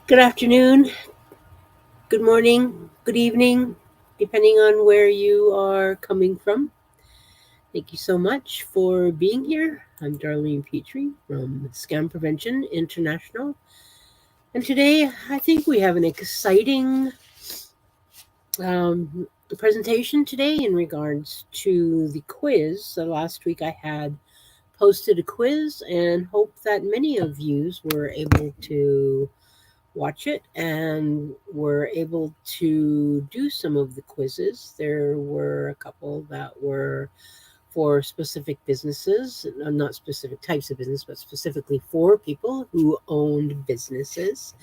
Good afternoon, good morning, good evening, depending on where you are coming from. Thank you so much for being here. I'm Darlene Petrie from Scam Prevention International. And today I think we have an exciting um, presentation today in regards to the quiz. So last week I had posted a quiz and hope that many of you were able to watch it and were able to do some of the quizzes. There were a couple that were for specific businesses, not specific types of business, but specifically for people who owned businesses.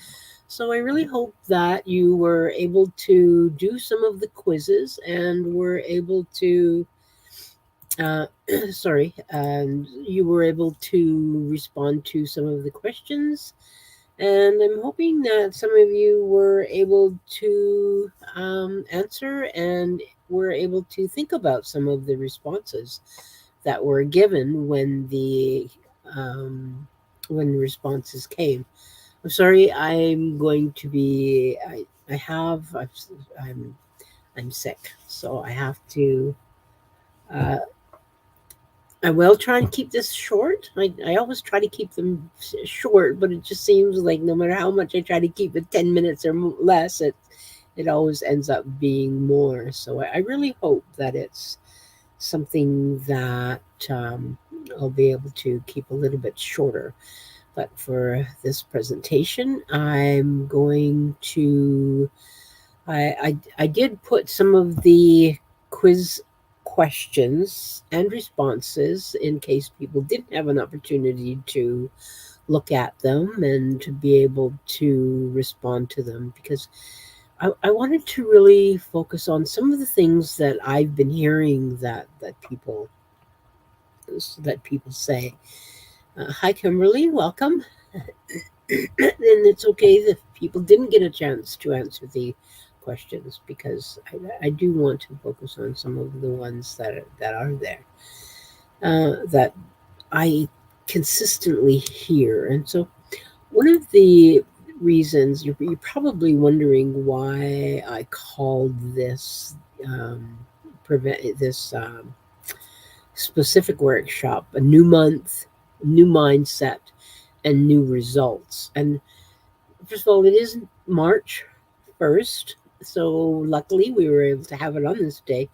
So I really hope that you were able to do some of the quizzes and were able to uh, sorry, and you were able to respond to some of the questions, and I'm hoping that some of you were able to answer and were able to think about some of the responses that were given um, when the responses came. I'm sorry, I'm going to be. I have. I'm. I'm sick, so I have to. Uh, I will try and keep this short. I always try to keep them short, but it just seems like no matter how much I try to keep it 10 minutes or less, it always ends up being more. So I really hope that it's something that I'll be able to keep a little bit shorter. But for this presentation, I'm going to I did put some of the quiz questions and responses in case people didn't have an opportunity to look at them and to be able to respond to them, because I wanted to really focus on some of the things that I've been hearing that people say. Hi, Kimberly, welcome. And it's okay if people didn't get a chance to answer the questions, because I do want to focus on some of the ones that are there, that I consistently hear. And so one of the reasons you're probably wondering why I called um, this specific workshop a new month, new mindset, and new results. And first of all, it is March 1st, so luckily we were able to have it on this day.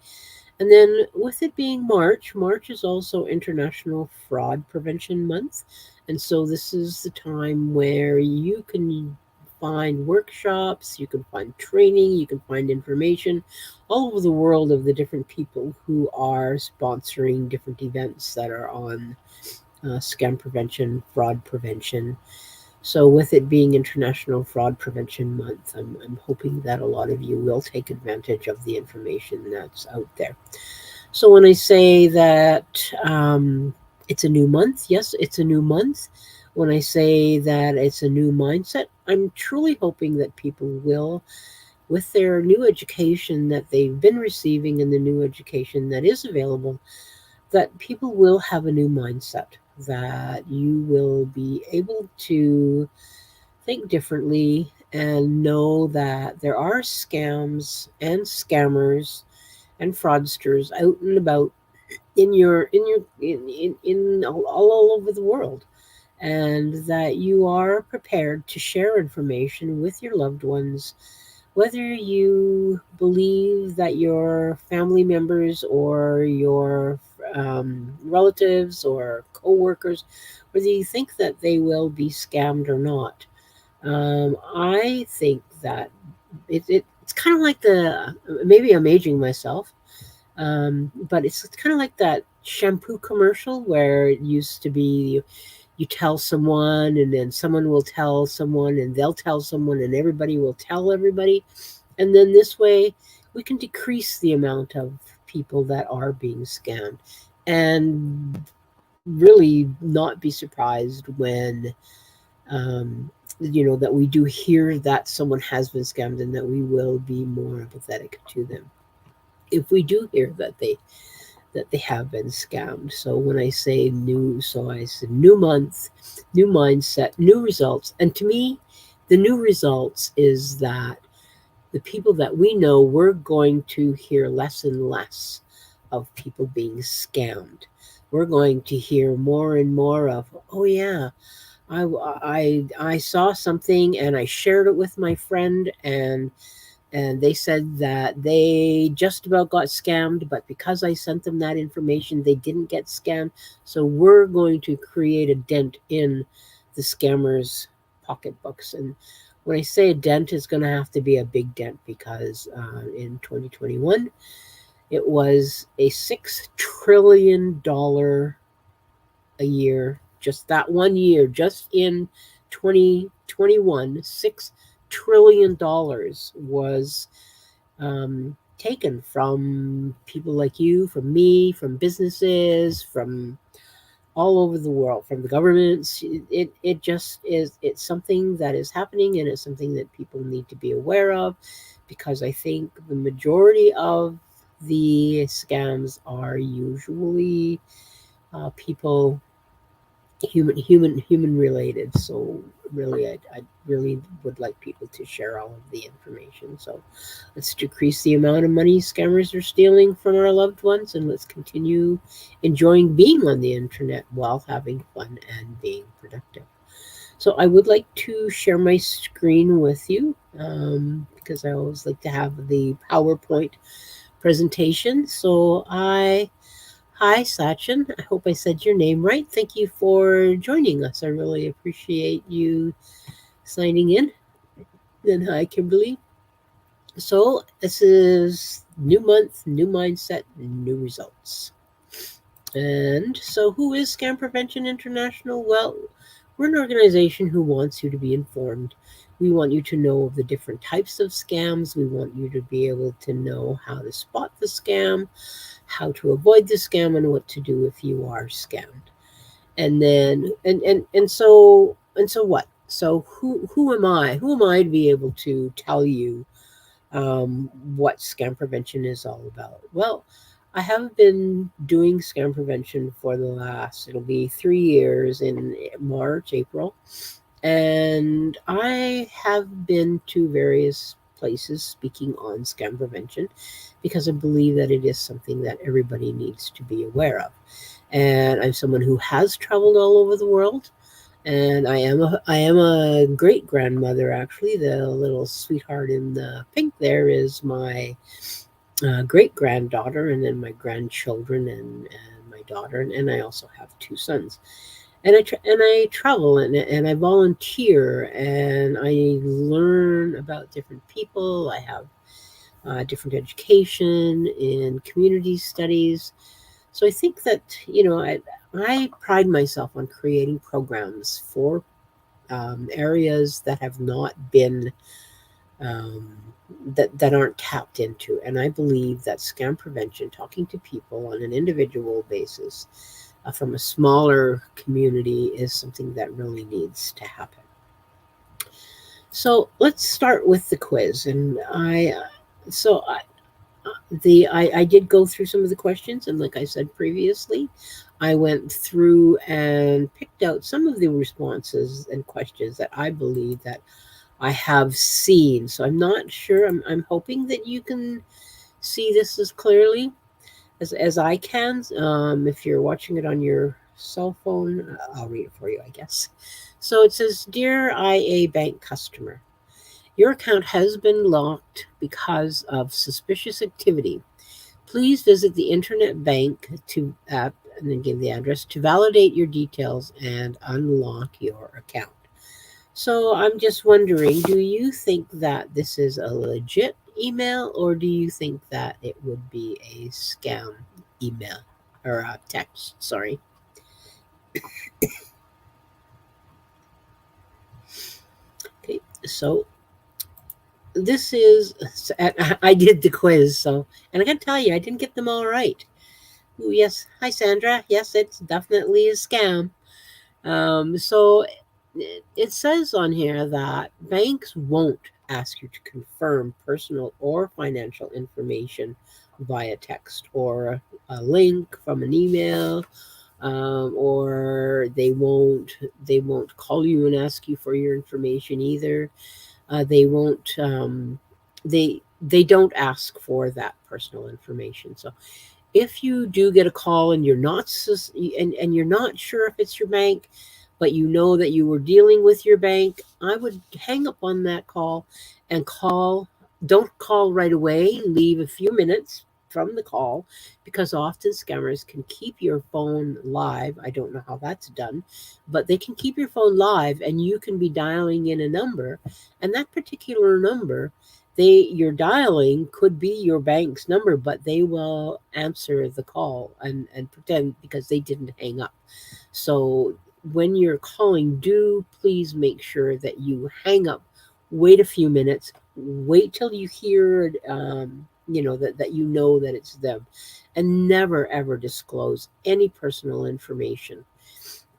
And then, with it being March, March is also International Fraud Prevention Month. And so, this is the time where you can find workshops, you can find training, you can find information all over the world of the different people who are sponsoring different events that are on scam prevention, fraud prevention. So, with it being International Fraud Prevention Month, I'm hoping that a lot of you will take advantage of the information that's out there. So, when I say that it's a new month, yes, it's a new month. When I say that it's a new mindset, I'm truly hoping that people will, with their new education that they've been receiving and the new education that is available, that people will have a new mindset, that you will be able to think differently and know that there are scams and scammers and fraudsters out and about in all over the world, and that you are prepared to share information with your loved ones, whether you believe that your family members or your relatives or coworkers, whether you think that they will be scammed or not. I think that it's kind of like maybe I'm aging myself, but it's kind of like that shampoo commercial where it used to be you tell someone and then someone will tell someone and they'll tell someone and everybody will tell everybody. And then this way we can decrease the amount of people that are being scammed, and really not be surprised when um, that we do hear that someone has been scammed, and that we will be more empathetic to them if we do hear that they have been scammed. So when I say new, so I said new month, new mindset, new results. And to me, the new results is that the people that we know, we're going to hear less and less of people being scammed. We're going to hear more and more of, oh yeah, I saw something and I shared it with my friend, and they said that they just about got scammed, but because I sent them that information, they didn't get scammed. So we're going to create a dent in the scammers' pocketbooks. And when I say a dent, it's going to have to be a big dent because in 2021, it was a $6 trillion a year, just that one year, just in 2021, $6 trillion was taken from people like you, from me, from businesses, from all over the world, from the governments. It just is, it's something that is happening, and it's something that people need to be aware of, because I think the majority of the scams are usually people human related. So really, I really would like people to share all of the information. So let's decrease the amount of money scammers are stealing from our loved ones, and let's continue enjoying being on the internet while having fun and being productive. So I would like to share my screen with you, because I always like to have the PowerPoint presentation. So hi, Sachin. I hope I said your name right. Thank you for joining us. I really appreciate you signing in. And hi, Kimberly. So, this is new month, new mindset, new results. And so, who is Scam Prevention International? Well, we're an organization who wants you to be informed. We want you to know of the different types of scams. We want you to be able to know how to spot the scam, how to avoid the scam, and what to do if you are scammed. And then and so what? So who am I? Who am I to be able to tell you what scam prevention is all about? Well, I have been doing scam prevention for the last, it'll be 3 years in March, April. And I have been to various places speaking on scam prevention because I believe that it is something that everybody needs to be aware of. And I'm someone who has traveled all over the world. And I am a great grandmother, actually. The little sweetheart in the pink there is my great granddaughter, and then my grandchildren, and my daughter, and I also have two sons. And I travel, and I volunteer, and I learn about different people. I have different education in community studies. So I think that, I pride myself on creating programs for areas that have not been um, that aren't tapped into. And I believe that scam prevention, talking to people on an individual basis from a smaller community, is something that really needs to happen. So let's start with the quiz. And so I did go through some of the questions, and like I said previously, I went through and picked out some of the responses and questions that I believe that I have seen. So I'm not sure. I'm hoping that you can see this as clearly as I can. If you're watching it on your cell phone, I'll read it for you, I guess. So it says, "Dear IA Bank customer, your account has been locked because of suspicious activity. Please visit the internet bank to app and then give the address to validate your details and unlock your account." So I'm just wondering, do you think that this is a legit email, or do you think that it would be a scam email or a text? Sorry. Okay, so this is, I did the quiz, so, and I gotta tell you, I didn't get them all right. Ooh, yes. Hi, Sandra. Yes, it's definitely a scam. So it says on here that banks won't ask you to confirm personal or financial information via text or a link from an email or they won't call you and ask you for your information either. They won't they don't ask for that personal information. So if you do get a call and and you're not sure if it's your bank, but you know that you were dealing with your bank, I would hang up on that call and call. Don't call right away. Leave a few minutes from the call, because often scammers can keep your phone live. I don't know how that's done, but they can keep your phone live and you can be dialing in a number, and that particular number you're dialing could be your bank's number, but they will answer the call and pretend because they didn't hang up. So when you're calling, do please make sure that you hang up, wait a few minutes, wait till you hear that you know that it's them, and never ever disclose any personal information.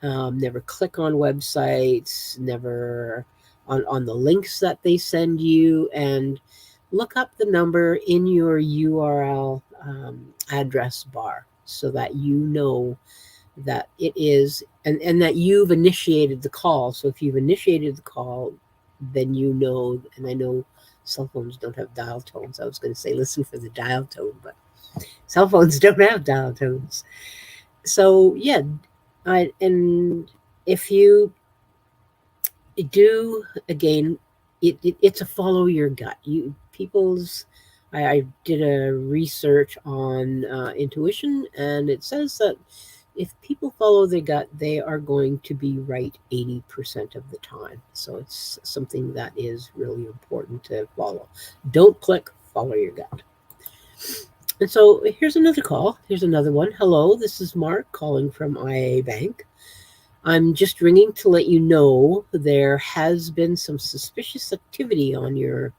Never click on websites, never on the links that they send you, and look up the number in your URL address bar so that you know that it is, and that you've initiated the call. So if you've initiated the call, then you know, and I know cell phones don't have dial tones. I was going to say listen for the dial tone, but cell phones don't have dial tones. So yeah, and if you do, again, it's a follow your gut. I did a research on intuition, and it says that if people follow their gut, they are going to be right 80% of the time. So it's something that is really important to follow. Don't click, follow your gut. And so here's another call. Here's another one. Hello, this is Mark calling from IA Bank. I'm just ringing to let you know there has been some suspicious activity on your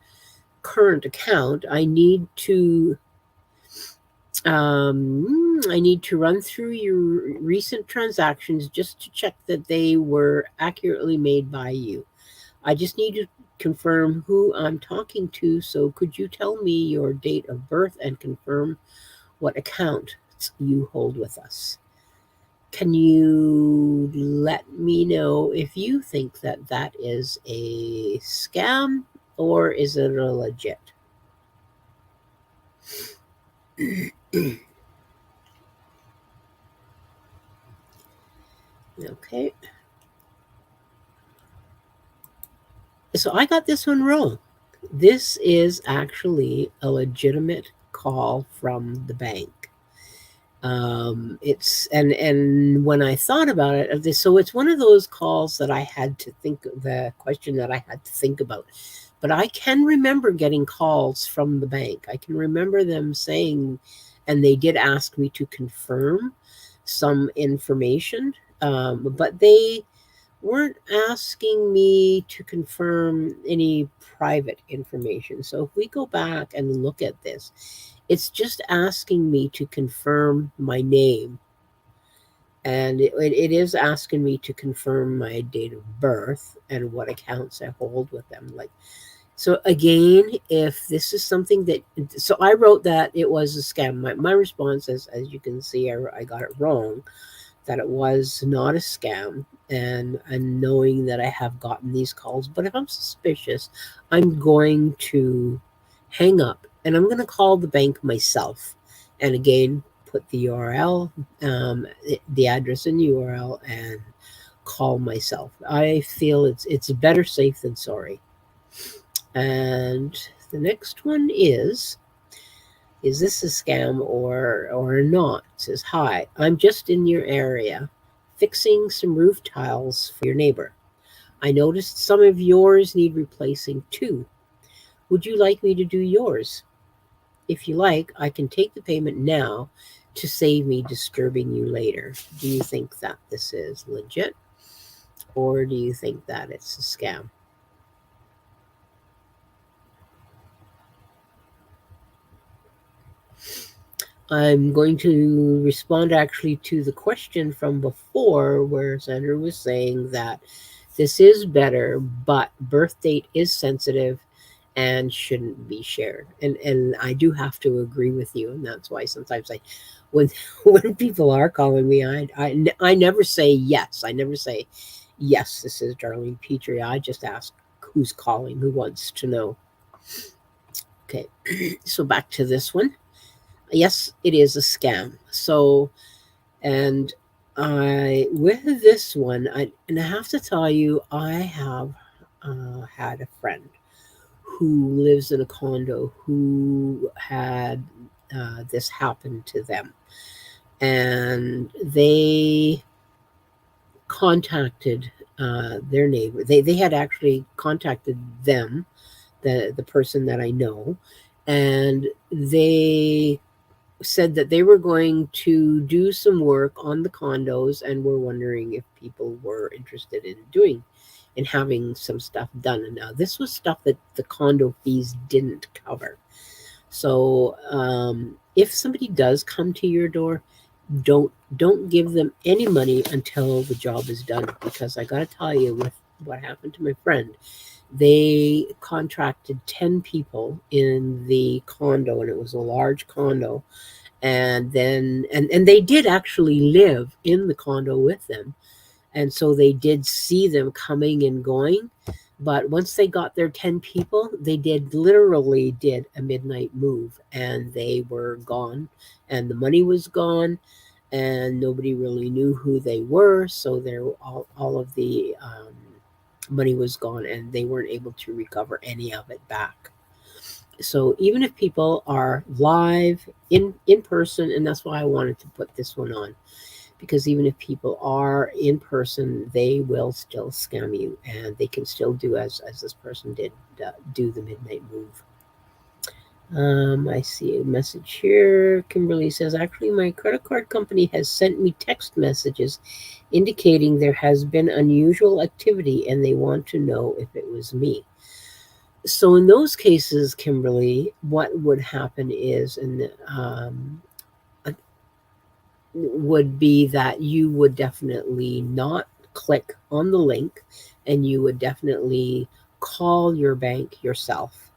current account. I need to run through your recent transactions just to check that they were accurately made by you. I just need to confirm who I'm talking to, so could you tell me your date of birth and confirm what account you hold with us? Can you let me know if you think that that is a scam or is it a legit? Okay. So I got this one wrong. This is actually a legitimate call from the bank. It's and when I thought about it, so it's one of those calls that I had to think, the question that I had to think about. But I can remember getting calls from the bank. I can remember them saying, and they did ask me to confirm some information, but they weren't asking me to confirm any private information. So if we go back and look at this, it's just asking me to confirm my name. And it is asking me to confirm my date of birth and what accounts I hold with them. So again, if this is something that, so I wrote that it was a scam. My response is, as you can see, I got it wrong, that it was not a scam, and knowing that I have gotten these calls. But if I'm suspicious, I'm going to hang up and I'm going to call the bank myself. And again, put the URL, the address and URL, and call myself. I feel it's better safe than sorry. And the next one is this a scam or not? It says, hi, I'm just in your area fixing some roof tiles for your neighbor. I noticed some of yours need replacing too. Would you like me to do yours? If you like, I can take the payment now to save me disturbing you later. Do you think that this is legit, or do you think that it's a scam? I'm going to respond actually to the question from before, where Sandra was saying that this is better, but birth date is sensitive and shouldn't be shared. And I do have to agree with you, and that's why sometimes when when people are calling me, I never say yes. I never say yes. This is Darlene Petrie. I just ask who's calling, who wants to know. Okay, so back to this one. Yes, it is a scam. So, and I with this one, and I have to tell you, I have had a friend who lives in a condo who had this happen to them. And they contacted their neighbor. They had actually contacted them, the person that I know, and they said that they were going to do some work on the condos and were wondering if people were interested in having some stuff done. And now this was stuff that the condo fees didn't cover. So if somebody does come to your door, don't give them any money until the job is done, because I got to tell you, with what happened to my friend, they contracted 10 people in the condo, and it was a large condo. And then and they did actually live in the condo with them, and so they did see them coming and going. But once they got their 10 people, they literally did a midnight move, and they were gone, and the money was gone, and nobody really knew who they were. So all of the money was gone, and they weren't able to recover any of it back. So even if people are live in person, and that's why I wanted to put this one on, because even if people are in person, they will still scam you, and they can still do as this person did, do the midnight move. I see a message here. Kimberly says, actually, my credit card company has sent me text messages indicating there has been unusual activity, and they want to know if it was me. So in those cases, Kimberly, what would happen is, and would be that you would definitely not click on the link, and you would definitely call your bank yourself.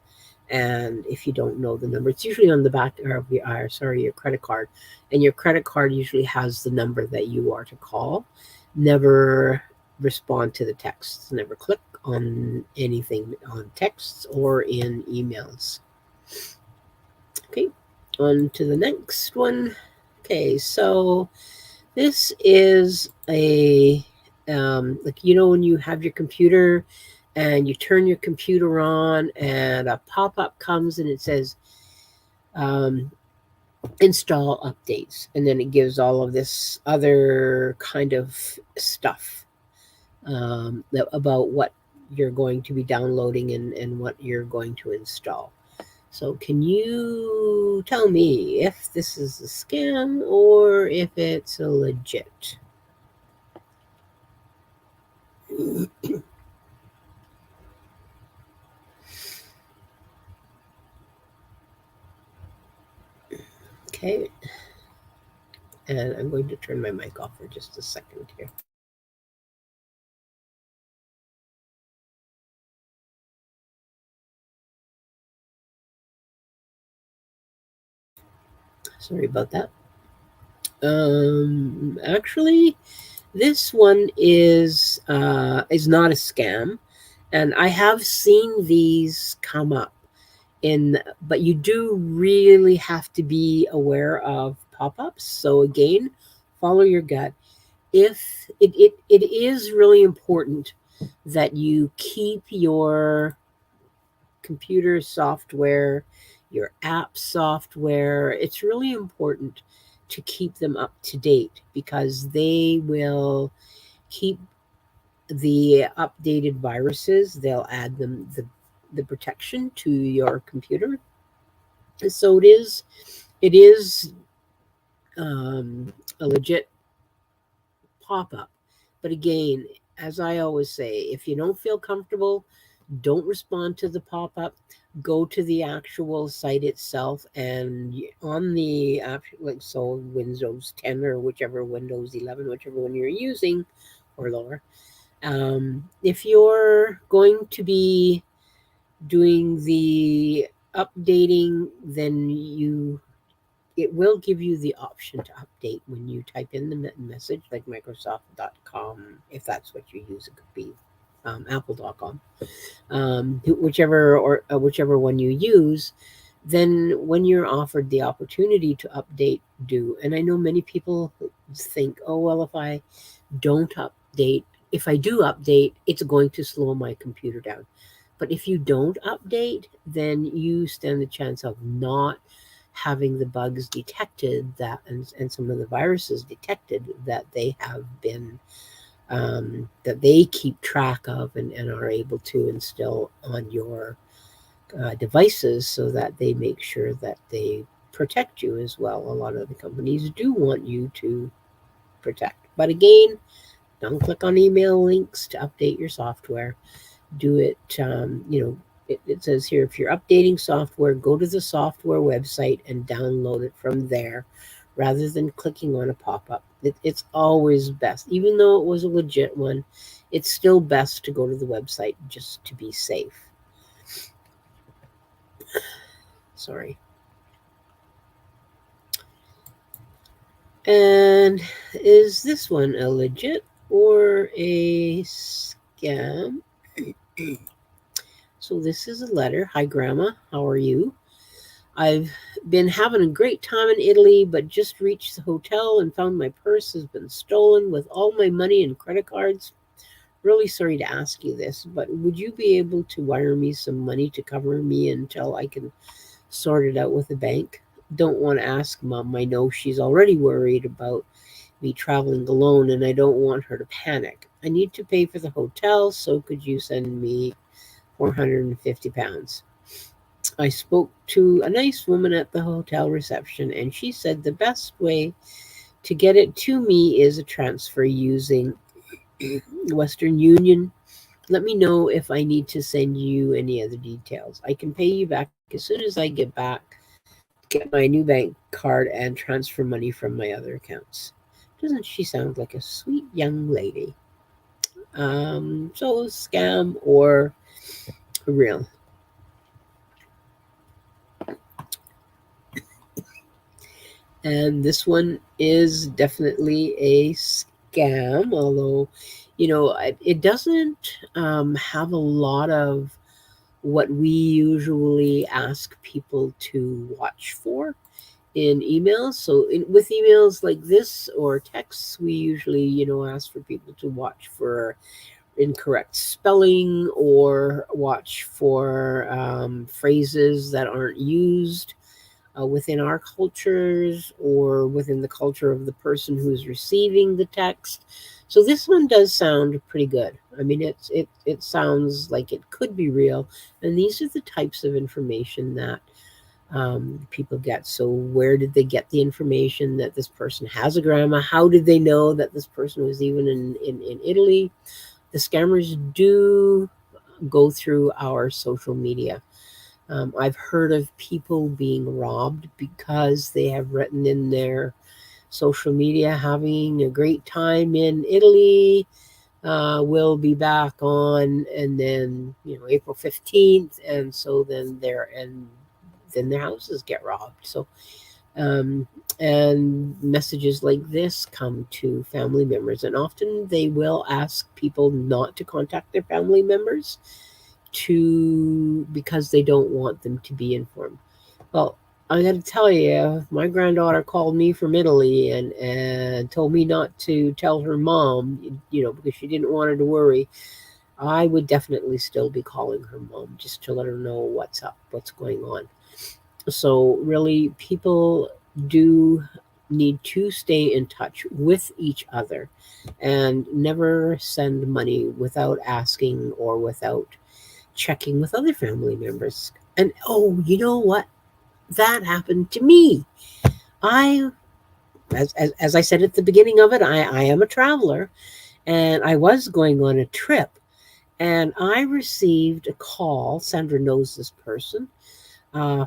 And if you don't know the number, it's usually on the back of your credit card, and your credit card usually has the number that you are to call. Never respond to the texts. Never click on anything on texts or in emails. Okay, on to the next one. Okay, so this is a like, when you have your computer and you turn your computer on, and a pop-up comes and it says install updates, and then it gives all of this other kind of stuff about what you're going to be downloading and what you're going to install. So can you tell me if this is a scam or if it's a legit? Okay. And I'm going to turn my mic off for just a second here. Sorry about that. Actually, this one is not a scam, and I have seen these come up but you do really have to be aware of pop-ups. So again, follow your gut. If it is really important that you keep your computer software, your app software, it's really important to keep them up to date, because they will keep the updated viruses. They'll add the protection to your computer. So it is a legit pop-up. But again, as I always say, if you don't feel comfortable, don't respond to the pop-up. Go to the actual site itself, and on the app, like, so Windows 10 or whichever, Windows 11, whichever one you're using, or lower. If you're going to be doing the updating, then it will give you the option to update when you type in the message, like Microsoft.com, if that's what you use. It could be Apple.com, whichever one you use. Then when you're offered the opportunity to update, do. And I know many people think, oh, well, don't update, if I do update, it's going to slow my computer down. But if you don't update, then you stand the chance of not having the bugs detected, and some of the viruses detected that they have been that they keep track of, and are able to instill on your devices, so that they make sure that they protect you as well. A lot of the companies do want you to protect. But again, don't click on email links to update your software. Do it, it says here, if you're updating software, go to the software website and download it from there rather than clicking on a pop-up. It's always best. Even though it was a legit one, it's still best to go to the website just to be safe. Sorry. And is this one a legit or a scam? So this is a letter. Hi, Grandma. How are you? I've been having a great time in Italy, but just reached the hotel and found my purse has been stolen with all my money and credit cards. Really sorry to ask you this, but would you be able to wire me some money to cover me until I can sort it out with the bank? Don't want to ask Mom. I know she's already worried about me traveling alone, and I don't want her to panic. I need to pay for the hotel, so could you send me £450? I spoke to a nice woman at the hotel reception, and she said the best way to get it to me is a transfer using Western Union. Let me know if I need to send you any other details. I can pay you back as soon as I get my new bank card and transfer money from my other accounts. Doesn't she sound like a sweet young lady? So scam or real? And this one is definitely a scam, although, it doesn't have a lot of what we usually ask people to watch for in emails. So with emails like this or texts, we usually, ask for people to watch for incorrect spelling, or watch for phrases that aren't used within our cultures, or within the culture of the person who's receiving the text. So this one does sound pretty good. I mean, it sounds like it could be real, and these are the types of information that people get. So where did they get the information that this person has a grandma? How did they know that this person was even in Italy? The scammers do go through our social media. I've heard of people being robbed because they have written in their social media, having a great time in Italy. We'll be back on, and then April 15th, and so then their houses get robbed. So and messages like this come to family members, and often they will ask people not to contact their family members because they don't want them to be informed. Well, I got to tell you, my granddaughter called me from Italy and told me not to tell her mom, because she didn't want her to worry. I would definitely still be calling her mom just to let her know what's up, what's going on. So really, people do need to stay in touch with each other and never send money without asking or without checking with other family members. And oh, you know what? That happened to me. I, as I said at the beginning of it, I am a traveler, and I was going on a trip, and I received a call. Sandra knows this person,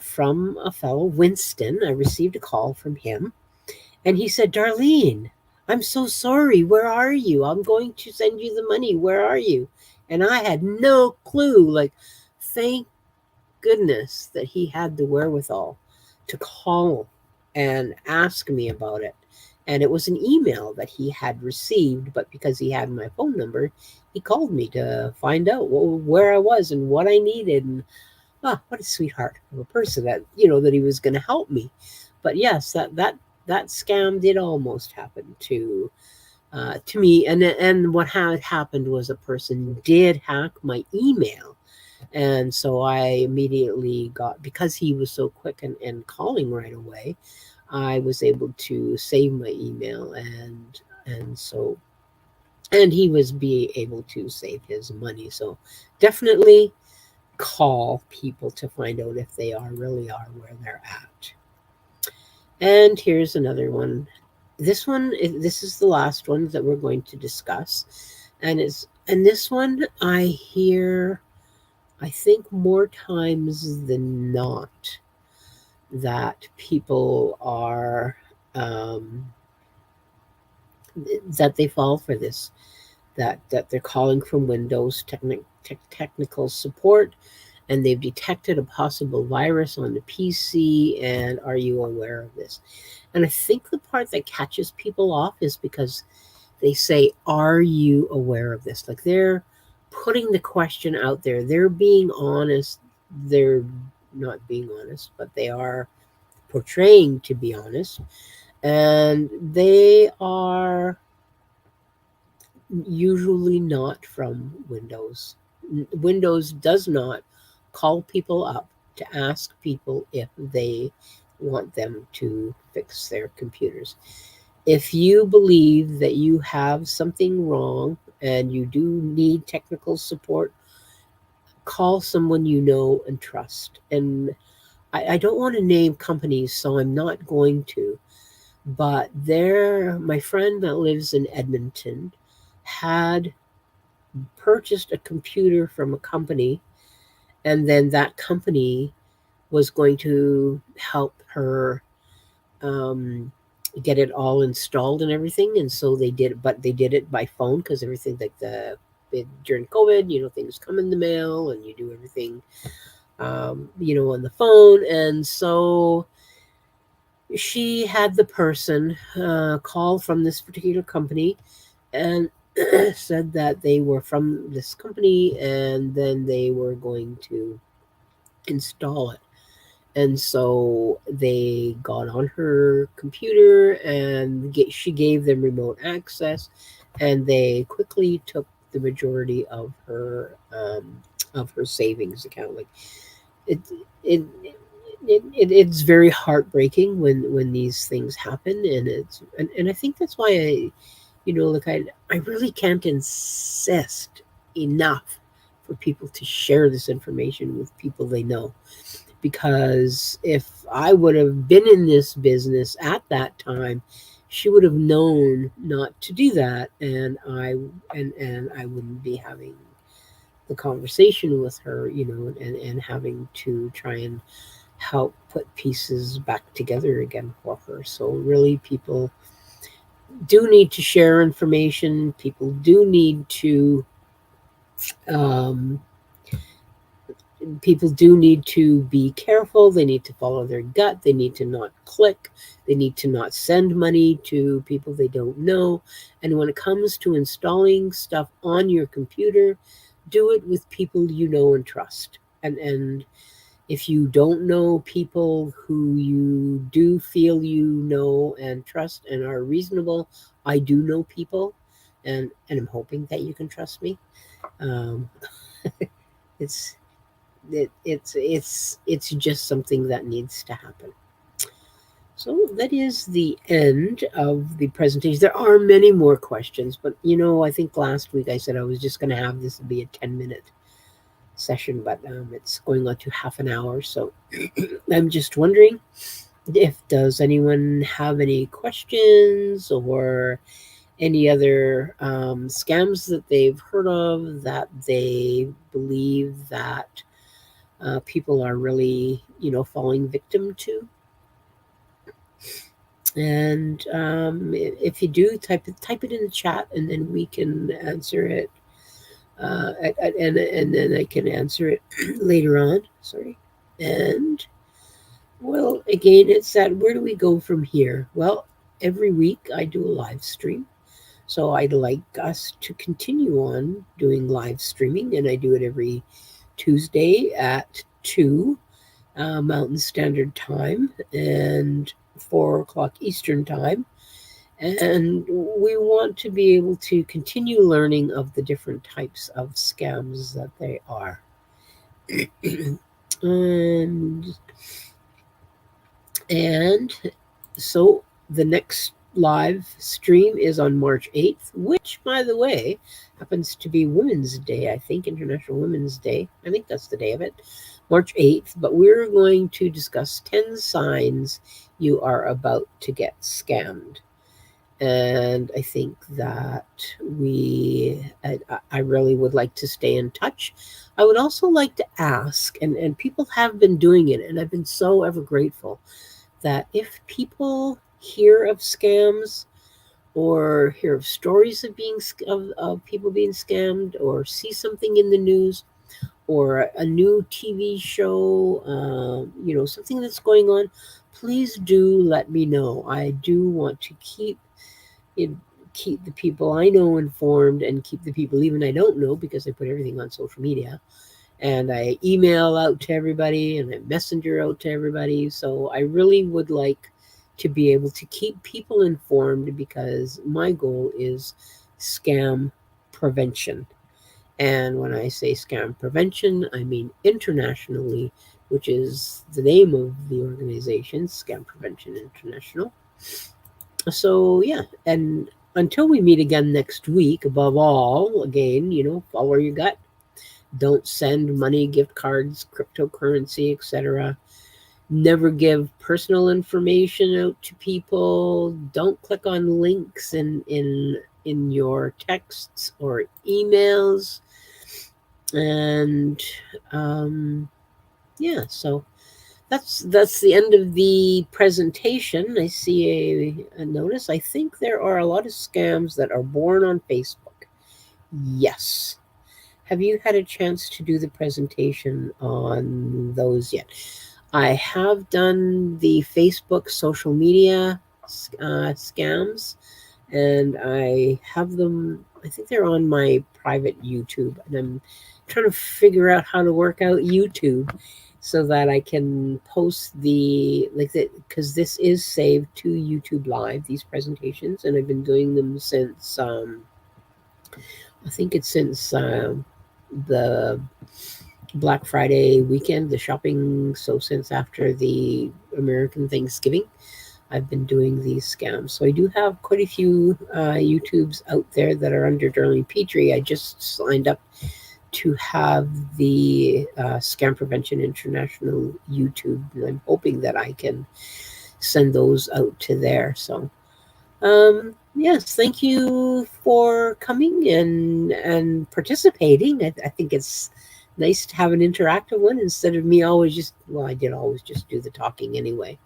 from a fellow, Winston. I received a call from him, and he said, Darlene, I'm so sorry. Where are you? I'm going to send you the money. Where are you? And I had no clue. Like, thank goodness that he had the wherewithal to call and ask me about it. And it was an email that he had received, but because he had my phone number, he called me to find out where I was and what I needed. And what a sweetheart of a person that that he was going to help me. But yes, that scam did almost happen to me. And what had happened was a person did hack my email, and so I immediately got, because he was so quick and calling right away, I was able to save my email, and he was be able to save his money. So definitely call people to find out if they really are where they're at. And here's another one. This is the last one that we're going to discuss, and this one I hear, I think, more times than not, that people are that they fall for this, that they're calling from Windows technical support, and they've detected a possible virus on the PC, and are you aware of this? And I think the part that catches people off is because they say, are you aware of this? Like, they're putting the question out there. They're being honest. They're not being honest, but they are portraying to be honest. And they are usually not from Windows. Windows does not call people up to ask people if they want them to fix their computers. If you believe that you have something wrong and you do need technical support, call someone you know and trust. And I don't want to name companies, so I'm not going to. But my friend that lives in Edmonton had purchased a computer from a company, and then that company was going to help her um, get it all installed and everything. And so they did, but they did it by phone, because everything, like during COVID, things come in the mail and you do everything, on the phone. And so she had the person call from this particular company and said that they were from this company, and then they were going to install it. And so they got on her computer, and she gave them remote access, and they quickly took the majority of her savings account. Like, it it, it's very heartbreaking when these things happen. And I think that's why I really can't insist enough for people to share this information with people they know, because if I would have been in this business at that time, she would have known not to do that, and I wouldn't be having the conversation with her, and having to try and help put pieces back together again for her. So really, people do need to share information. People do need to um, people do need to be careful. They need to follow their gut. They need to not click. They need to not send money to people they don't know. And when it comes to installing stuff on your computer, do it with people you know and trust. And if you don't know people who you do feel you know and trust and are reasonable, I do know people, and I'm hoping that you can trust me. Um, it's it's just something that needs to happen. So that is the end of the presentation. There are many more questions, but I think last week I said I was just going to have this be a 10-minute session, but it's going on to half an hour. So I'm just wondering, does anyone have any questions or any other scams that they've heard of that they believe that people are really, falling victim to. And if you do, type it in the chat, and then we can answer it. And then I can answer it later on. Sorry. And, well, again, it's that where do we go from here? Well, every week I do a live stream. So I'd like us to continue on doing live streaming, and I do it every Tuesday at 2 Mountain Standard Time and 4 o'clock Eastern Time. And we want to be able to continue learning of the different types of scams that they are. and and so the next live stream is on March 8th, which, by the way, happens to be Women's Day, I think, International Women's Day. I think that's the day of it, March 8th. But we're going to discuss 10 signs you are about to get scammed. And I think that I really would like to stay in touch. I would also like to ask, and people have been doing it, and I've been so ever grateful that if people hear of scams or hear of stories of people being scammed or see something in the news or a new TV show, something that's going on, please do let me know. I do want to it, keep the people I know informed and keep the people even I don't know, because I put everything on social media. And I email out to everybody and I messenger out to everybody. So I really would like to be able to keep people informed, because my goal is scam prevention. And when I say scam prevention, I mean internationally, which is the name of the organization, Scam Prevention International. So, yeah. And until we meet again next week, above all, again, follow your gut. Don't send money, gift cards, cryptocurrency, etc. Never give personal information out to people. Don't click on links in your texts or emails. And so that's the end of the presentation. I see a notice. I think there are a lot of scams that are born on Facebook. Yes. Have you had a chance to do the presentation on those yet? I have done the Facebook social media scams, and I have them. I think they're on my private YouTube, and I'm trying to figure out how to work out YouTube so that I can post because this is saved to YouTube Live, these presentations, and I've been doing them since I think it's since the Black Friday weekend, the shopping. So since after the American Thanksgiving, I've been doing these scams. So I do have quite a few YouTubes out there that are under Darlene Petrie. I just signed up to have the Scam Prevention International YouTube, and I'm hoping that I can send those out to there. So yes, thank you for coming and participating. I think it's nice to have an interactive one instead of me always I did always just do the talking anyway.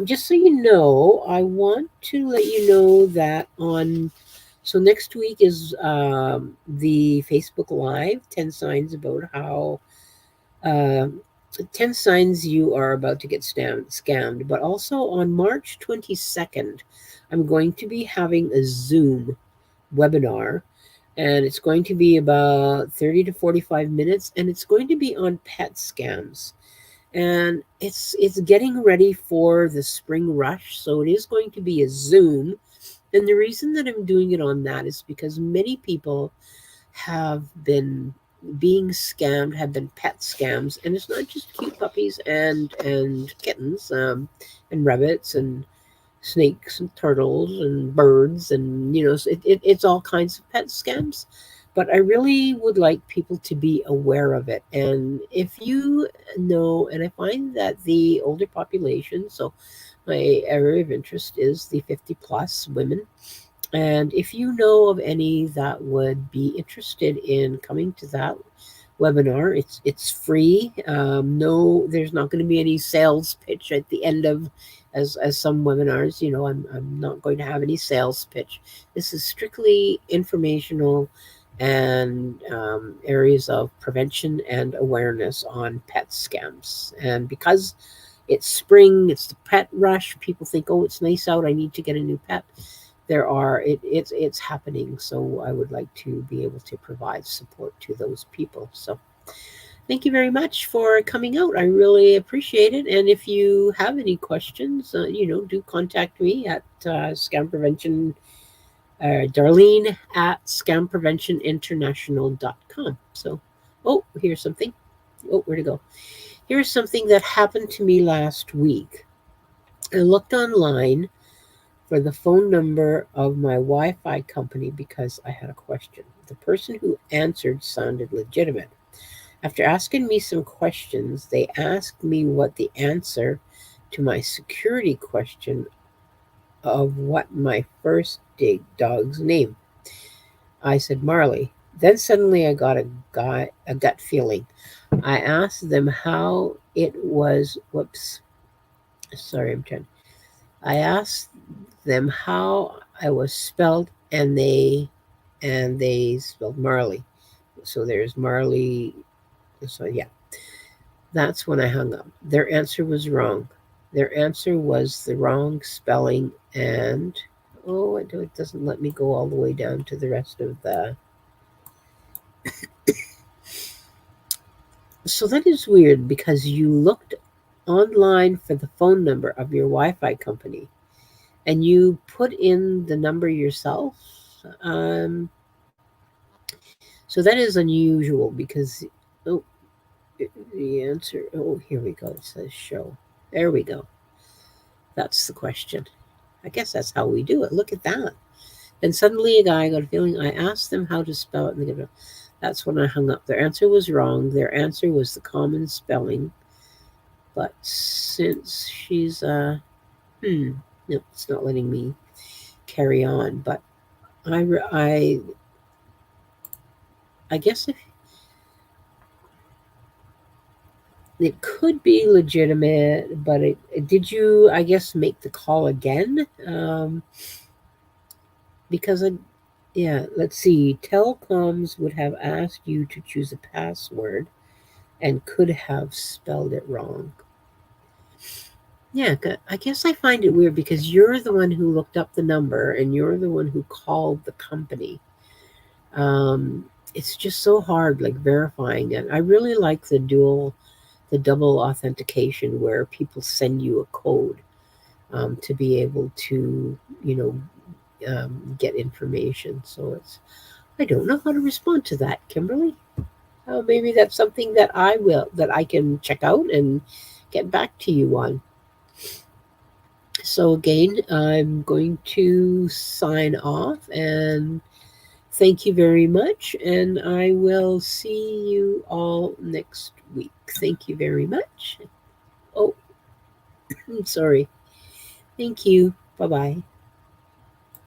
Just so you know, I want to let you know that so next week is the Facebook Live, 10 signs about how, uh, 10 signs you are about to get scammed. But also on March 22nd, I'm going to be having a Zoom webinar, and it's going to be about 30 to 45 minutes, and it's going to be on pet scams. And it's getting ready for the spring rush, so it is going to be a Zoom. And the reason that I'm doing it on that is because many people have been being scammed, have been pet scams, and it's not just cute puppies and kittens, and rabbits and snakes and turtles and birds, and it's all kinds of pet scams. But I really would like people to be aware of it. And if you know, and I find that the older population, so my area of interest is the 50 plus women, and if you know of any that would be interested in coming to that webinar, it's free. No, there's not going to be any sales pitch at the end of, as some webinars. I'm not going to have any sales pitch. This is strictly informational and areas of prevention and awareness on pet scams. And because it's spring, it's the pet rush, people think, oh, it's nice out, I need to get a new pet. It's happening. So I would like to be able to provide support to those people. So thank you very much for coming out. I really appreciate it. And if you have any questions, do contact me at Scam Prevention, Darlene at scampreventioninternational.com. So, oh, here's something. Oh, where'd it go? Here's something that happened to me last week. I looked online for the phone number of my Wi Fi company because I had a question. The person who answered sounded legitimate. After asking me some questions, they asked me what the answer to my security question of what my first dog's name. I said Marley. Then suddenly I got a gut feeling. I asked them how it was. Whoops. Sorry, I'm trying. I asked them how I was spelled, and they spelled Marley. So there's Marley. So yeah, that's when I hung up. Their answer was wrong. Their answer was the wrong spelling, and it doesn't let me go all the way down to the rest of the. So that is weird because you looked online for the phone number of your Wi-Fi company, and you put in the number yourself. Um, so that is unusual because oh, the answer. Oh, here we go. It says show. There we go. That's the question. I guess that's how we do it. Look at that. And suddenly a guy got a feeling. I asked them how to spell it, and they go, that's when I hung up. Their answer was wrong. Their answer was the common spelling. But since she's no, it's not letting me carry on. But I guess if it could be legitimate, but did you, I guess, make the call again? Because yeah, let's see. Telecoms would have asked you to choose a password and could have spelled it wrong. Yeah, I guess I find it weird because you're the one who looked up the number and you're the one who called the company. It's just so hard, like verifying it. I really like the double authentication where people send you a code to be able to, get information. So I don't know how to respond to that, Kimberly. Maybe that's something that I can check out and get back to you on. So again, I'm going to sign off and thank you very much. And I will see you all next week. Thank you very much. Oh, I'm sorry. Thank you. Bye bye.